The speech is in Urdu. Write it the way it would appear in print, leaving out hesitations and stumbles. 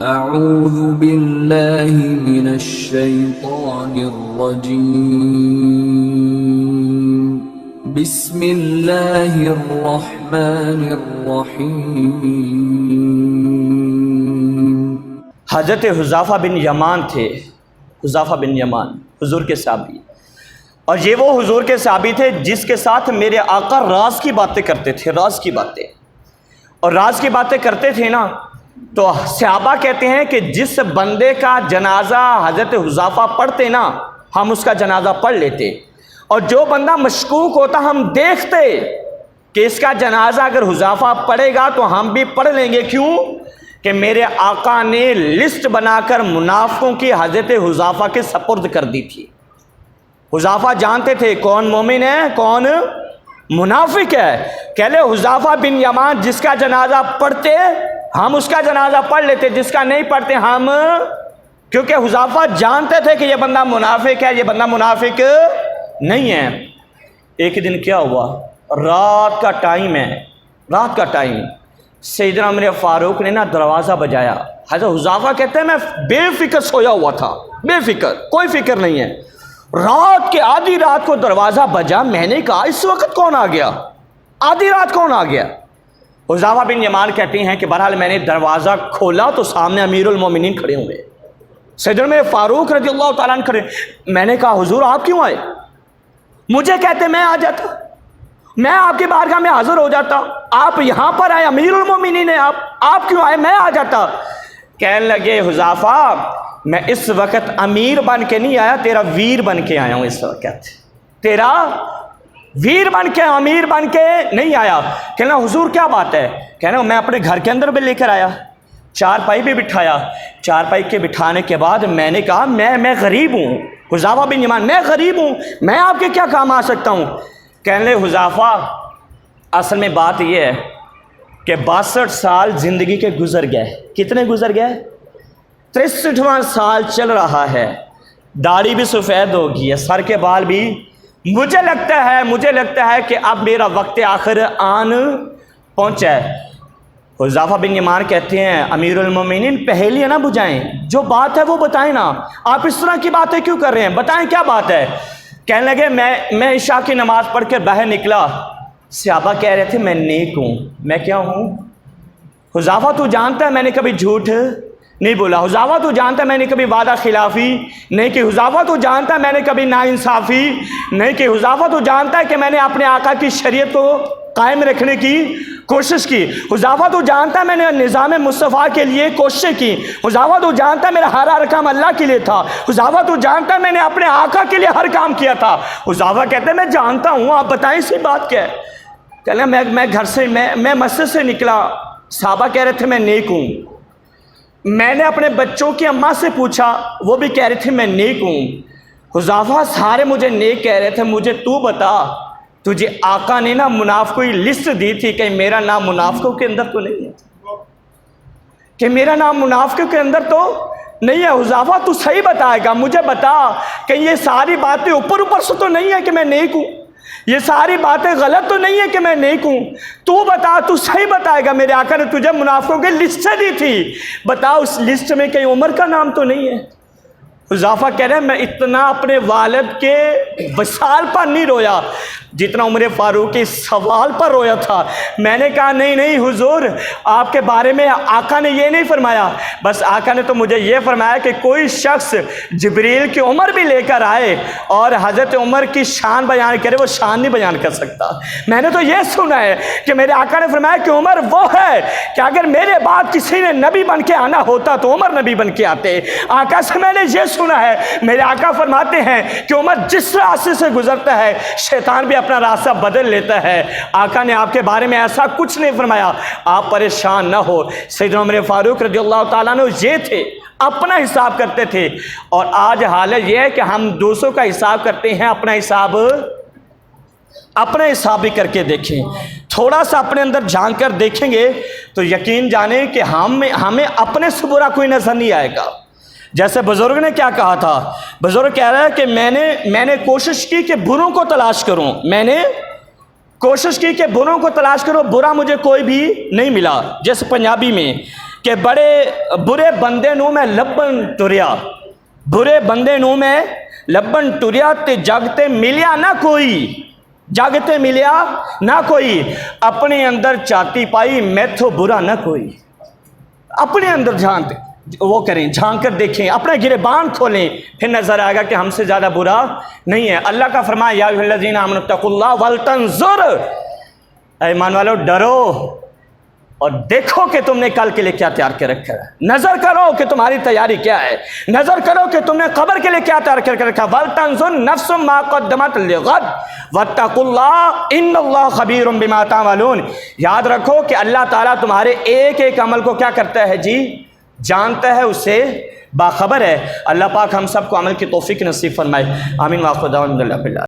اعوذ باللہ من الشیطان الرجیم بسم اللہ الرحمن الرحیم۔ حضرت حذیفہ بن یمان تھے، حذیفہ بن یمان حضور کے صحابی، اور یہ وہ حضور کے صحابی تھے جس کے ساتھ میرے آقا راز کی باتیں کرتے تھے، راز کی باتیں، اور راز کی باتیں کرتے تھے نا تو صحابہ کہتے ہیں کہ جس بندے کا جنازہ حضرت حذیفہ پڑھتے نا ہم اس کا جنازہ پڑھ لیتے، اور جو بندہ مشکوک ہوتا ہم دیکھتے کہ اس کا جنازہ اگر حذیفہ پڑھے گا تو ہم بھی پڑھ لیں گے۔ کیوں؟ کہ میرے آقا نے لسٹ بنا کر منافقوں کی حضرت حذیفہ کے سپرد کر دی تھی۔ حذیفہ جانتے تھے کون مومن ہے کون منافق ہے۔ کہہ لے حذیفہ بن یمان جس کا جنازہ پڑھتے ہم اس کا جنازہ پڑھ لیتے، جس کا نہیں پڑھتے ہم، کیونکہ حذیفہ جانتے تھے کہ یہ بندہ منافق ہے، یہ بندہ منافق نہیں ہے۔ ایک دن کیا ہوا، رات کا ٹائم ہے، رات کا ٹائم، سیدنا عمر فاروق نے نا دروازہ بجایا۔ حضرت حذیفہ کہتے ہیں میں بے فکر سویا ہوا تھا، بے فکر، کوئی فکر نہیں ہے۔ رات کے آدھی رات کو دروازہ بجا، میں نے کہا اس وقت کون آ گیا، آدھی رات کون آ گیا؟ حذیفہ بن یمان کہتے ہیں کہ بہرحال میں نے دروازہ کھولا تو سامنے امیر المومنین کھڑے ہوئے، سیدنا عمر فاروق رضی اللہ تعالیٰ عنہ کھڑے۔ میں نے کہا حضور آپ کیوں آئے؟ مجھے کہتے میں آ جاتا، میں آپ کی بارگاہ میں حاضر ہو جاتا، آپ یہاں پر آئے، امیر المومنین ہیں آپ کیوں آئے؟ میں آ جاتا۔ کہنے لگے حذیفہ میں اس وقت امیر بن کے نہیں آیا، تیرا ویر بن کے آیا ہوں، اس وقت تیرا ویر بن کے، امیر بن کے نہیں آیا۔ کہنا حضور کیا بات ہے؟ کہنا میں اپنے گھر کے اندر بھی لے کر آیا، چارپائی بھی بٹھایا، چارپائی کے بٹھانے کے بعد میں نے کہا میں غریب ہوں، حذیفہ بن یمان میں غریب ہوں، میں آپ کے کیا کام آ سکتا ہوں؟ کہنے لے حذیفہ اصل میں بات یہ ہے کہ 62 سال زندگی کے گزر گئے۔ کتنے گزر گئے؟ 63واں سال چل رہا ہے، داڑھی بھی سفید ہو گئی ہے، سر کے بال بھی، مجھے لگتا ہے کہ اب میرا وقت آخر آن پہنچا ہے۔ حذیفہ بن یمان کہتے ہیں امیر المومنین پہلیاں نہ بجائیں، جو بات ہے وہ بتائیں نا، آپ اس طرح کی باتیں کیوں کر رہے ہیں، بتائیں کیا بات ہے؟ کہنے لگے میں عشاء کی نماز پڑھ کے باہر نکلا، صحابہ کہہ رہے تھے میں نیک ہوں۔ میں کیا ہوں؟ حذیفہ تو جانتا ہے میں نے کبھی جھوٹ نہیں بولا، حذیفہ تو جانتا ہے میں نے کبھی وعدہ خلافی نہیں کی، حذیفہ تو جانتا ہے میں نے کبھی ناانصافی نہیں کی، حذیفہ تو جانتا ہے کہ میں نے اپنے آقا کی شریعت کو قائم رکھنے کی کوشش کی، حذیفہ تو جانتا ہے میں نے نظام مصطفیٰ کے لیے کوششیں کی، حذیفہ تو جانتا ہے میرا ہر کام اللہ کے لیے تھا، حذیفہ تو جانتا ہے میں نے اپنے آقا کے لیے ہر کام کیا تھا۔ حذیفہ کہتے ہیں میں جانتا ہوں، آپ بتائیں اسی بات کیا ہے؟ کہنا میں گھر سے میں مسجد سے نکلا، صحابہ کہہ رہے تھے میں نیک ہوں، میں نے اپنے بچوں کی اماں سے پوچھا، وہ بھی کہہ رہے تھے میں نیک ہوں۔ حذیفہ سارے مجھے نیک کہہ رہے تھے، مجھے تو بتا تجھے آقا نے نا منافقوں کی لسٹ دی تھی کہ میرا نام منافقوں کے اندر تو نہیں ہے، کہ میرا نام منافقوں کے اندر تو نہیں ہے؟ حذیفہ تو صحیح بتائے گا، مجھے بتا کہ یہ ساری باتیں اوپر سے تو نہیں ہے کہ میں نیک ہوں، یہ ساری باتیں غلط تو نہیں ہے کہ میں نیک ہوں، تو بتا، تو صحیح بتائے گا، میرے آقا نے تجھے منافقوں کی لسٹ دی تھی، بتا اس لسٹ میں کہیں عمر کا نام تو نہیں ہے؟ حذیفہ کہہ رہے ہیں میں اتنا اپنے والد کے وصال پر نہیں رویا جتنا عمر فاروق کے سوال پر رویا تھا۔ میں نے کہا نہیں حضور، آپ کے بارے میں آقا نے یہ نہیں فرمایا، بس آقا نے تو مجھے یہ فرمایا کہ کوئی شخص جبریل کی عمر بھی لے کر آئے اور حضرت عمر کی شان بیان کرے، وہ شان نہیں بیان کر سکتا۔ میں نے تو یہ سنا ہے کہ میرے آقا نے فرمایا کہ عمر وہ ہے کہ اگر میرے بعد کسی نے نبی بن کے آنا ہوتا تو عمر نبی بن کے آتے۔ آقا سے میں نے یہ سنا ہے، میرے آقا فرماتے ہیں کہ عمر جس راستے سے گزرتا ہے شیطان بھی اپنا راستہ بدل لیتا ہے۔ آقا نے آپ کے بارے میں ایسا کچھ نہیں فرمایا، آپ پریشان نہ ہو۔ سیدنا عمر فاروق رضی اللہ تعالیٰ عنہ یہ تھے، اپنا حساب کرتے تھے، اور آج حالت یہ ہے کہ ہم دوسروں کا حساب کرتے ہیں، اپنا حساب بھی کر کے دیکھیں، تھوڑا سا اپنے اندر جھانک کر دیکھیں گے تو یقین جانیں کہ ہمیں اپنے سے برا کوئی نظر نہیں آئے گا۔ جیسے بزرگ نے کیا کہا تھا، بزرگ کہہ رہا ہے کہ میں نے کوشش کی کہ بروں کو تلاش کروں، میں نے کوشش کی کہ بروں کو تلاش کروں، برا مجھے کوئی بھی نہیں ملا۔ جیسے پنجابی میں کہ بڑے برے بندے نو میں لبن ٹریا، برے بندے نو میں لبن ٹریا تے جگتے ملیا نہ کوئی، جگتے ملیا نہ کوئی، اپنے اندر چاتی پائی میتھو برا نہ کوئی۔ اپنے اندر وہ کریں، جھانک کر دیکھیں، اپنا گریبان کھولیں، پھر نظر آئے گا کہ ہم سے زیادہ برا نہیں ہے۔ اللہ کا فرمایا یا ایھا الذین آمنوا اتقوا اللہ ولتنظر، اے ایمان والو ڈرو اور دیکھو کہ تم نے کل کے لیے کیا تیار کے رکھا ہے، نظر کرو کہ تمہاری تیاری کیا ہے، نظر کرو کہ تم نے قبر کے لیے کیا تیار کر کے رکھا۔ وَلْتَنْظُرْ نَفْسٌ مَا قَدَّمَتْ لِغَدٍ وَاتَّقُوا اللَّهَ إِنَّ اللَّهَ خَبِيرٌ بِمَا تَعْمَلُونَ۔ یاد رکھو کہ اللہ تعالیٰ تمہارے ایک ایک عمل کو کیا کرتا ہے جی، جانتا ہے، اس سے باخبر ہے۔ اللہ پاک ہم سب کو عمل کی توفیق نصیب فرمائے، آمین۔ وآخر دعوانا الحمد للہ۔